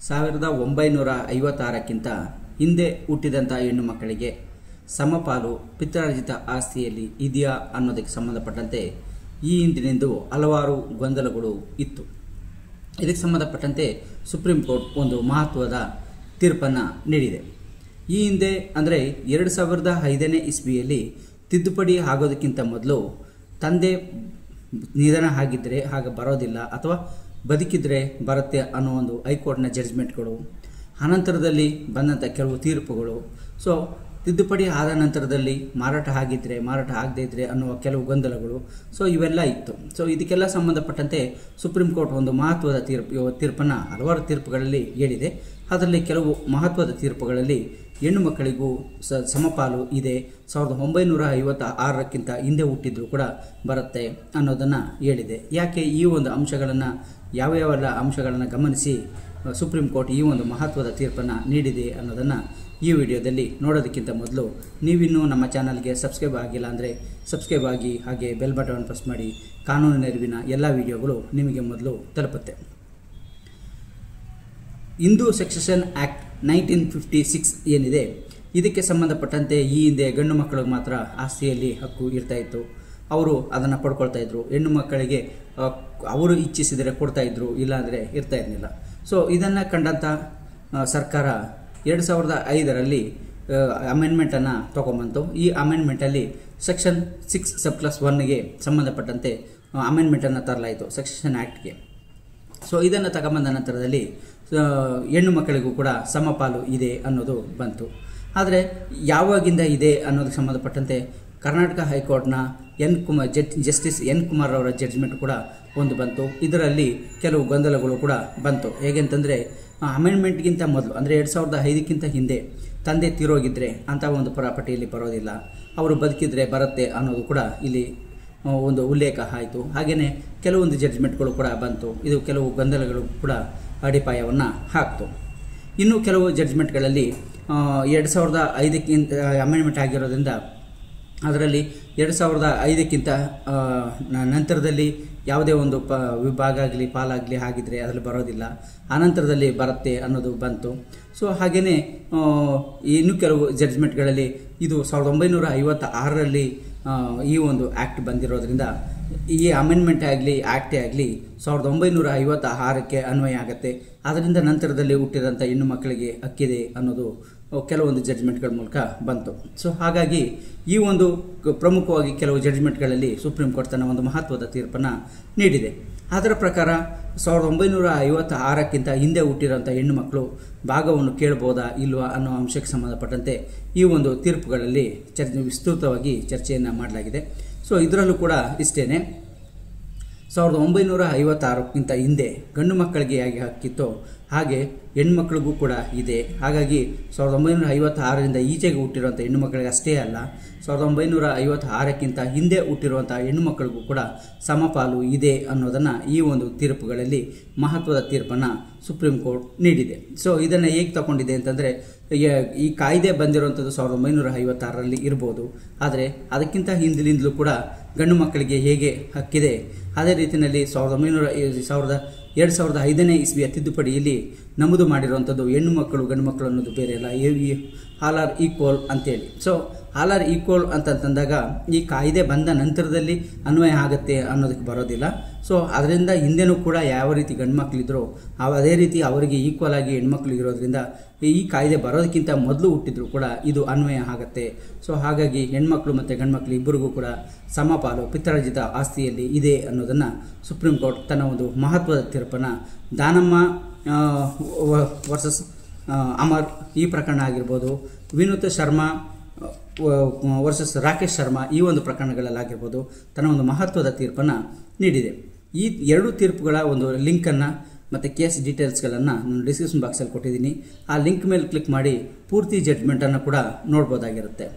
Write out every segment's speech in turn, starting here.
1956ಕ್ಕಿಂತ ಹಿಂದೆ ಹುಟ್ಟಿದಂಥ ಹೆಣ್ಣು ಮಕ್ಕಳಿಗೆ ಸಮಪಾಲು ಪಿತ್ರಾರ್ಜಿತ ಆಸ್ತಿಯಲ್ಲಿ ಇದೆಯಾ ಅನ್ನೋದಕ್ಕೆ ಸಂಬಂಧಪಟ್ಟಂತೆ ಈ ಹಿಂದಿನಿಂದ ಹಲವಾರು ಗೊಂದಲಗಳು ಇತ್ತು. ಇದಕ್ಕೆ ಸಂಬಂಧಪಟ್ಟಂತೆ ಸುಪ್ರೀಂ ಕೋರ್ಟ್ ಒಂದು ಮಹತ್ವದ ತೀರ್ಪನ್ನು ನೀಡಿದೆ. ಈ ಹಿಂದೆ ಅಂದರೆ 2005ನೇ ಇಸ್ವಿಯಲ್ಲಿ ತಿದ್ದುಪಡಿ ಆಗೋದಕ್ಕಿಂತ ಮೊದಲು ತಂದೆ ನಿಧನ ಆಗಿದ್ದರೆ ಆಗ ಬರೋದಿಲ್ಲ ಅಥವಾ ಬದುಕಿದ್ರೆ ಬರುತ್ತೆ ಅನ್ನೋ ಒಂದು ಹೈಕೋರ್ಟ್ನ ಜಡ್ಜ್ಮೆಂಟ್ಗಳು, ಅನಂತರದಲ್ಲಿ ಬಂದಂಥ ಕೆಲವು ತೀರ್ಪುಗಳು, ಸೊ ತಿದ್ದುಪಡಿ ಆದ ನಂತರದಲ್ಲಿ ಮಾರಾಟ ಆಗಿದ್ದರೆ ಮಾರಾಟ ಆಗದೇ ಇದ್ದರೆ ಅನ್ನುವ ಕೆಲವು ಗೊಂದಲಗಳು, ಸೊ ಇವೆಲ್ಲ ಇತ್ತು. ಸೊ ಇದಕ್ಕೆಲ್ಲ ಸಂಬಂಧಪಟ್ಟಂತೆ ಸುಪ್ರೀಂ ಕೋರ್ಟ್ ಒಂದು ಮಹತ್ವದ ತೀರ್ಪನ್ನು ಹಲವಾರು ತೀರ್ಪುಗಳಲ್ಲಿ ಹೇಳಿದೆ. ಅದರಲ್ಲಿ ಕೆಲವು ಮಹತ್ವದ ತೀರ್ಪುಗಳಲ್ಲಿ ಹೆಣ್ಣು ಮಕ್ಕಳಿಗೂ ಸಮಪಾಲು ಇದೆ, 1956ಕ್ಕಿಂತ ಹಿಂದೆ ಹುಟ್ಟಿದ್ರು ಕೂಡ ಬರುತ್ತೆ ಅನ್ನೋದನ್ನು ಹೇಳಿದೆ. ಯಾಕೆ ಈ ಒಂದು ಅಂಶಗಳನ್ನು ಯಾವ್ಯಾವೆಲ್ಲ ಅಂಶಗಳನ್ನು ಗಮನಿಸಿ ಸುಪ್ರೀಂ ಕೋರ್ಟ್ ಈ ಒಂದು ಮಹತ್ವದ ತೀರ್ಪನ್ನು ನೀಡಿದೆ ಅನ್ನೋದನ್ನು ಈ ವಿಡಿಯೋದಲ್ಲಿ ನೋಡೋದಕ್ಕಿಂತ ಮೊದಲು ನೀವಿನ್ನೂ ನಮ್ಮ ಚಾನಲ್ಗೆ ಸಬ್ಸ್ಕ್ರೈಬ್ ಆಗಿಲ್ಲ ಅಂದರೆ ಸಬ್ಸ್ಕ್ರೈಬ್ ಆಗಿ, ಹಾಗೆ ಬೆಲ್ ಬಟನ್ ಪ್ರೆಸ್ ಮಾಡಿ. ಕಾನೂನಿನ ನೆರವಿನ ಎಲ್ಲ ವಿಡಿಯೋಗಳು ನಿಮಗೆ ಮೊದಲು ತಲುಪುತ್ತೆ. ಹಿಂದೂ ಸಕ್ಸೆಷನ್ ಆ್ಯಕ್ಟ್ 1956 ಏನಿದೆ, ಇದಕ್ಕೆ ಸಂಬಂಧಪಟ್ಟಂತೆ ಈ ಹಿಂದೆ ಗಂಡು ಮಕ್ಕಳಿಗೆ ಮಾತ್ರ ಆಸ್ತಿಯಲ್ಲಿ ಹಕ್ಕು ಇರ್ತಾ ಇತ್ತು. ಅವರು ಅದನ್ನು ಪಡ್ಕೊಳ್ತಾ ಇದ್ರು. ಹೆಣ್ಣು ಮಕ್ಕಳಿಗೆ ಅವರು ಇಚ್ಛಿಸಿದರೆ ಕೊಡ್ತಾ ಇದ್ರು, ಇಲ್ಲಾಂದರೆ ಇರ್ತಾ ಇರಲಿಲ್ಲ. ಸೊ ಇದನ್ನು ಕಂಡಂಥ ಸರ್ಕಾರ 2005ರಲ್ಲಿ ಅಮೆಂಡ್ಮೆಂಟನ್ನು ತೊಗೊಂಬಂತು. ಈ ಅಮೆಂಡ್ಮೆಂಟಲ್ಲಿ ಸೆಕ್ಷನ್ 6(1)ಗೆ ಸಂಬಂಧಪಟ್ಟಂತೆ ಅಮೆಂಡ್ಮೆಂಟನ್ನು ತರಲಾಯಿತು ಸಕ್ಸೆಷನ್ ಆ್ಯಕ್ಟ್ಗೆ. ಸೊ ಇದನ್ನು ತಗೊಂಬಂದ ನಂತರದಲ್ಲಿ ಹೆಣ್ಣು ಮಕ್ಕಳಿಗೂ ಕೂಡ ಸಮಪಾಲು ಇದೆ ಅನ್ನೋದು ಬಂತು. ಆದರೆ ಯಾವಾಗಿಂದ ಇದೆ ಅನ್ನೋದಕ್ಕೆ ಸಂಬಂಧಪಟ್ಟಂತೆ ಕರ್ನಾಟಕ ಹೈಕೋರ್ಟ್ನ ಜಸ್ಟಿಸ್ ಎನ್ ಕುಮಾರ್ ಅವರ ಜಡ್ಜ್ಮೆಂಟ್ ಕೂಡ ಒಂದು ಬಂತು. ಇದರಲ್ಲಿ ಕೆಲವು ಗೊಂದಲಗಳು ಕೂಡ ಬಂತು. ಹೇಗೆಂತಂದರೆ ಅಮೆಂಡ್ಮೆಂಟ್ಗಿಂತ ಮೊದಲು ಅಂದರೆ 2005ಕ್ಕಿಂತ ಹಿಂದೆ ತಂದೆ ತೀರೋಗಿದ್ದರೆ ಅಂಥ ಒಂದು ಪ್ರಾಪರ್ಟಿಯಲ್ಲಿ ಬರೋದಿಲ್ಲ, ಅವರು ಬದುಕಿದ್ರೆ ಬರುತ್ತೆ ಅನ್ನೋದು ಕೂಡ ಇಲ್ಲಿ ಒಂದು ಉಲ್ಲೇಖ ಆಯಿತು. ಹಾಗೆಯೇ ಕೆಲವೊಂದು ಜಡ್ಜ್ಮೆಂಟ್ಗಳು ಕೂಡ ಬಂತು. ಇದು ಕೆಲವು ಗೊಂದಲಗಳು ಕೂಡ ಅಡಿಪಾಯವನ್ನು ಹಾಕ್ತು. ಇನ್ನು ಕೆಲವು ಜಡ್ಜ್ಮೆಂಟ್ಗಳಲ್ಲಿ 2005ಕ್ಕಿಂತ ಅಮೆಂಡ್ಮೆಂಟ್ ಆಗಿರೋದ್ರಿಂದ ಅದರಲ್ಲಿ 2005ಕ್ಕಿಂತ ನಂತರದಲ್ಲಿ ಯಾವುದೇ ಒಂದು ವಿಭಾಗ ಆಗಲಿ ಪಾಲಾಗಲಿ ಆಗಿದ್ದರೆ ಅದರಲ್ಲಿ ಬರೋದಿಲ್ಲ, ಅನಂತರದಲ್ಲಿ ಬರುತ್ತೆ ಅನ್ನೋದು ಬಂತು. ಸೊ ಹಾಗೆಯೇ ಇನ್ನು ಕೆಲವು ಜಡ್ಜ್ಮೆಂಟ್ಗಳಲ್ಲಿ ಇದು 1956ರಲ್ಲಿ ಈ ಒಂದು ಆ್ಯಕ್ಟ್ ಬಂದಿರೋದ್ರಿಂದ ಈ ಅಮೆಂಡ್ಮೆಂಟ್ ಆಗಲಿ ಆ್ಯಕ್ಟೇ ಆಗಲಿ 1956ಕ್ಕೆ ಅನ್ವಯ ಆಗುತ್ತೆ. ಅದರಿಂದ ನಂತರದಲ್ಲಿ ಹುಟ್ಟಿದಂಥ ಹೆಣ್ಣು ಮಕ್ಕಳಿಗೆ ಹಕ್ಕಿದೆ ಅನ್ನೋದು ಕೆಲವೊಂದು ಜಡ್ಜ್ಮೆಂಟ್ಗಳ ಮೂಲಕ ಬಂತು. ಸೊ ಹಾಗಾಗಿ ಈ ಒಂದು ಪ್ರಮುಖವಾಗಿ ಕೆಲವು ಜಡ್ಜ್ಮೆಂಟ್ಗಳಲ್ಲಿ ಸುಪ್ರೀಂ ಕೋರ್ಟ್ ತನ್ನ ಒಂದು ಮಹತ್ವದ ತೀರ್ಪನ್ನು ನೀಡಿದೆ. ಅದರ ಪ್ರಕಾರ 1956ಕ್ಕಿಂತ ಹಿಂದೆ ಹುಟ್ಟಿರೋಂಥ ಹೆಣ್ಣು ಮಕ್ಕಳು ಭಾಗವನ್ನು ಕೇಳ್ಬೋದಾ ಇಲ್ವಾ ಅನ್ನೋ ಅಂಶಕ್ಕೆ ಸಂಬಂಧಪಟ್ಟಂತೆ ಈ ಒಂದು ತೀರ್ಪುಗಳಲ್ಲಿ ವಿಸ್ತೃತವಾಗಿ ಚರ್ಚೆಯನ್ನು ಮಾಡಲಾಗಿದೆ. ಸೊ ಇದರಲ್ಲೂ ಕೂಡ ಇಷ್ಟೇ, 1956ಕ್ಕಿಂತ ಹಿಂದೆ ಗಂಡು ಮಕ್ಕಳಿಗೆ ಹೇಗೆ ಹಕ್ಕಿತ್ತೋ ಹಾಗೆ ಹೆಣ್ಮಕ್ಳಿಗೂ ಕೂಡ ಇದೆ. ಹಾಗಾಗಿ 1956ರಿಂದ ಈಚೆಗೆ ಹುಟ್ಟಿರುವಂಥ ಹೆಣ್ಣು ಮಕ್ಕಳಿಗೆ ಅಷ್ಟೇ ಅಲ್ಲ, 1956ಕ್ಕಿಂತ ಹಿಂದೆ ಹುಟ್ಟಿರುವಂಥ ಹೆಣ್ಣು ಮಕ್ಕಳಿಗೂ ಕೂಡ ಸಮಪಾಲು ಇದೆ ಅನ್ನೋದನ್ನು ಈ ಒಂದು ತೀರ್ಪುಗಳಲ್ಲಿ ಮಹತ್ವದ ತೀರ್ಪನ್ನು ಸುಪ್ರೀಂ ಕೋರ್ಟ್ ನೀಡಿದೆ. ಸೊ ಇದನ್ನು ಹೇಗೆ ತಗೊಂಡಿದೆ ಅಂತಂದರೆ, ಈ ಕಾಯ್ದೆ ಬಂದಿರುವಂಥದ್ದು 1956ರಲ್ಲಿ ಇರ್ಬೋದು, ಆದರೆ ಅದಕ್ಕಿಂತ ಹಿಂದಿನಿಂದಲೂ ಕೂಡ ಗಂಡು ಮಕ್ಕಳಿಗೆ ಹೇಗೆ ಹಕ್ಕಿದೆ ಅದೇ ರೀತಿಯಲ್ಲಿ 2005ನೇ ಇಸ್ವಿಯ ತಿದ್ದುಪಡಿಯಲ್ಲಿ ನಮೂದು ಮಾಡಿರುವಂಥದ್ದು ಹೆಣ್ಣು ಮಕ್ಕಳು ಗಂಡು ಮಕ್ಕಳು ಅನ್ನೋದು ಬೇರೆ ಅಲ್ಲ, ಆಲ್ ಆರ್ ಈಕ್ವಲ್ ಅಂತೇಳಿ. ಸೊ ಆಲ್ ಆರ್ ಈಕ್ವಲ್ ಅಂತಂದಾಗ ಈ ಕಾಯ್ದೆ ಬಂದ ನಂತರದಲ್ಲಿ ಅನ್ವಯ ಆಗುತ್ತೆ ಅನ್ನೋದಕ್ಕೆ ಬರೋದಿಲ್ಲ. ಸೊ ಅದರಿಂದ ಹಿಂದೆನೂ ಕೂಡ ಯಾವ ರೀತಿ ಗಂಡು ಮಕ್ಕಳಿದ್ರೋ ಅದೇ ರೀತಿ ಅವರಿಗೆ ಈಕ್ವಲ್ ಆಗಿ ಹೆಣ್ಮಕ್ಳು ಇರೋದ್ರಿಂದ ಈ ಕಾಯ್ದೆ ಬರೋದಕ್ಕಿಂತ ಮೊದಲು ಹುಟ್ಟಿದ್ರು ಕೂಡ ಇದು ಅನ್ವಯ ಆಗುತ್ತೆ. ಸೊ ಹಾಗಾಗಿ ಹೆಣ್ಮಕ್ಳು ಮತ್ತು ಗಂಡ್ಮಕ್ಳು ಇಬ್ಬರಿಗೂ ಕೂಡ ಸಮಪಾಲು ಪಿತ್ರಾರ್ಜಿತ ಆಸ್ತಿಯಲ್ಲಿ ಇದೆ ಅನ್ನೋದನ್ನು ಸುಪ್ರೀಂ ಕೋರ್ಟ್ ತನ್ನ ಒಂದು ಮಹತ್ವದ ತೀರ್ಪನ್ನು ದಾನಮ್ಮ ವರ್ಸಸ್ ಅಮರ್ ಈ ಪ್ರಕರಣ ಆಗಿರ್ಬೋದು, ವಿನೂತ್ ಶರ್ಮಾ ವರ್ಸಸ್ ರಾಕೇಶ್ ಶರ್ಮಾ ಈ ಒಂದು ಪ್ರಕರಣಗಳಲ್ಲಾಗಿರ್ಬೋದು ತನ್ನ ಒಂದು ಮಹತ್ವದ ತೀರ್ಪನ್ನು ನೀಡಿದೆ. ಈ ಎರಡು ತೀರ್ಪುಗಳ ಒಂದು ಲಿಂಕನ್ನು ಮತ್ತು ಕೇಸ್ ಡೀಟೇಲ್ಸ್ಗಳನ್ನು ನಾನು ಡಿಸ್ಕ್ರಿಪ್ಷನ್ ಬಾಕ್ಸಲ್ಲಿ ಕೊಟ್ಟಿದ್ದೀನಿ. ಆ ಲಿಂಕ್ ಮೇಲೆ ಕ್ಲಿಕ್ ಮಾಡಿ ಪೂರ್ತಿ ಜಡ್ಜ್ಮೆಂಟನ್ನು ಕೂಡ ನೋಡ್ಬೋದಾಗಿರುತ್ತೆ.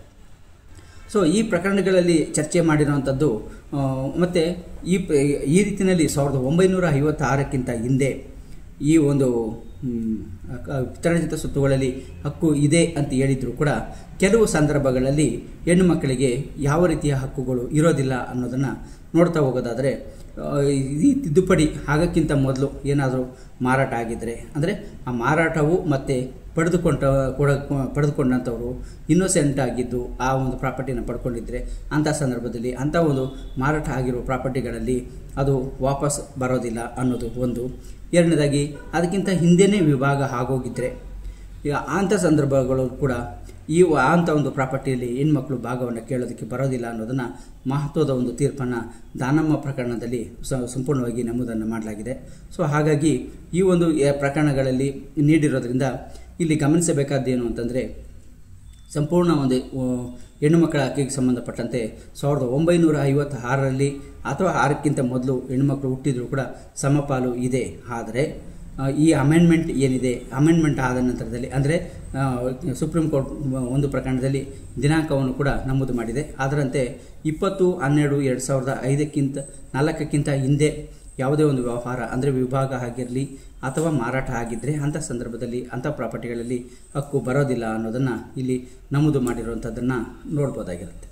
ಸೊ ಈ ಪ್ರಕರಣಗಳಲ್ಲಿ ಚರ್ಚೆ ಮಾಡಿರುವಂಥದ್ದು ಮತ್ತು ಈ ರೀತಿಯಲ್ಲಿ 1956ಕ್ಕಿಂತ ಹಿಂದೆ ಈ ಒಂದು ಪಿತ್ರಾರ್ಜಿತ ಸ್ವತ್ತುಗಳಲ್ಲಿ ಹಕ್ಕು ಇದೆ ಅಂತ ಹೇಳಿದ್ರು ಕೂಡ ಕೆಲವು ಸಂದರ್ಭಗಳಲ್ಲಿ ಹೆಣ್ಣು ಮಕ್ಕಳಿಗೆ ಯಾವ ರೀತಿಯ ಹಕ್ಕುಗಳು ಇರೋದಿಲ್ಲ ಅನ್ನೋದನ್ನು ನೋಡ್ತಾ ಹೋಗೋದಾದರೆ ಈ ತಿದ್ದುಪಡಿ ಆಗೋಕ್ಕಿಂತ ಮೊದಲು ಏನಾದರೂ ಮಾರಾಟ ಆಗಿದ್ದರೆ, ಅಂದರೆ ಆ ಮಾರಾಟವು ಮತ್ತು ಪಡೆದುಕೊಂಡಂಥವರು ಇನ್ನೋಸೆಂಟ್ ಆಗಿದ್ದು ಆ ಒಂದು ಪ್ರಾಪರ್ಟಿನ ಪಡ್ಕೊಂಡಿದ್ದರೆ ಅಂಥ ಸಂದರ್ಭದಲ್ಲಿ ಅಂಥ ಒಂದು ಮಾರಾಟ ಆಗಿರೋ ಪ್ರಾಪರ್ಟಿಗಳಲ್ಲಿ ಅದು ವಾಪಸ್ ಬರೋದಿಲ್ಲ ಅನ್ನೋದು ಒಂದು. ಎರಡನೇದಾಗಿ ಅದಕ್ಕಿಂತ ಹಿಂದೆಯೇ ವಿಭಾಗ ಆಗೋಗಿದ್ದರೆ ಈಗ ಅಂಥ ಸಂದರ್ಭಗಳು ಕೂಡ ಅಂಥ ಒಂದು ಪ್ರಾಪರ್ಟಿಯಲ್ಲಿ ಹೆಣ್ಮಕ್ಳು ಭಾಗವನ್ನು ಕೇಳೋದಕ್ಕೆ ಬರೋದಿಲ್ಲ ಅನ್ನೋದನ್ನು ಮಹತ್ವದ ಒಂದು ತೀರ್ಪನ್ನು ದಾನಮ್ಮ ಪ್ರಕರಣದಲ್ಲಿ ಸಂಪೂರ್ಣವಾಗಿ ನಮೂದನ್ನು ಮಾಡಲಾಗಿದೆ. ಸೊ ಹಾಗಾಗಿ ಈ ಒಂದು ಪ್ರಕರಣಗಳಲ್ಲಿ ನೀಡಿರೋದ್ರಿಂದ ಇಲ್ಲಿ ಗಮನಿಸಬೇಕಾದ್ದೇನು ಅಂತಂದರೆ, ಸಂಪೂರ್ಣ ಒಂದು ಹೆಣ್ಣು ಮಕ್ಕಳ ಹಕ್ಕಿಗೆ ಸಂಬಂಧಪಟ್ಟಂತೆ 1956ರಲ್ಲಿ ಅಥವಾ 6ಕ್ಕಿಂತ ಮೊದಲು ಹೆಣ್ಣುಮಕ್ಕಳು ಹುಟ್ಟಿದರೂ ಕೂಡ ಸಮಪಾಲು ಇದೆ. ಆದರೆ ಈ ಅಮೆಂಡ್ಮೆಂಟ್ ಏನಿದೆ, ಅಮೆಂಡ್ಮೆಂಟ್ ಆದ ನಂತರದಲ್ಲಿ ಅಂದರೆ ಸುಪ್ರೀಂ ಕೋರ್ಟ್ ಒಂದು ಪ್ರಕರಣದಲ್ಲಿ ದಿನಾಂಕವನ್ನು ಕೂಡ ನಮೂದು ಮಾಡಿದೆ. ಅದರಂತೆ 20/12/2005 ಹಿಂದೆ ಯಾವುದೇ ಒಂದು ವ್ಯವಹಾರ ಅಂದರೆ ವಿಭಾಗ ಆಗಿರಲಿ ಅಥವಾ ಮಾರಾಟ ಆಗಿದ್ದರೆ ಅಂಥ ಸಂದರ್ಭದಲ್ಲಿ ಅಂಥ ಪ್ರಾಪರ್ಟಿಗಳಲ್ಲಿ ಹಕ್ಕು ಬರೋದಿಲ್ಲ ಅನ್ನೋದನ್ನು ಇಲ್ಲಿ ನಮೂದು ಮಾಡಿರುವಂಥದ್ದನ್ನು ನೋಡ್ಬೋದಾಗಿರುತ್ತೆ.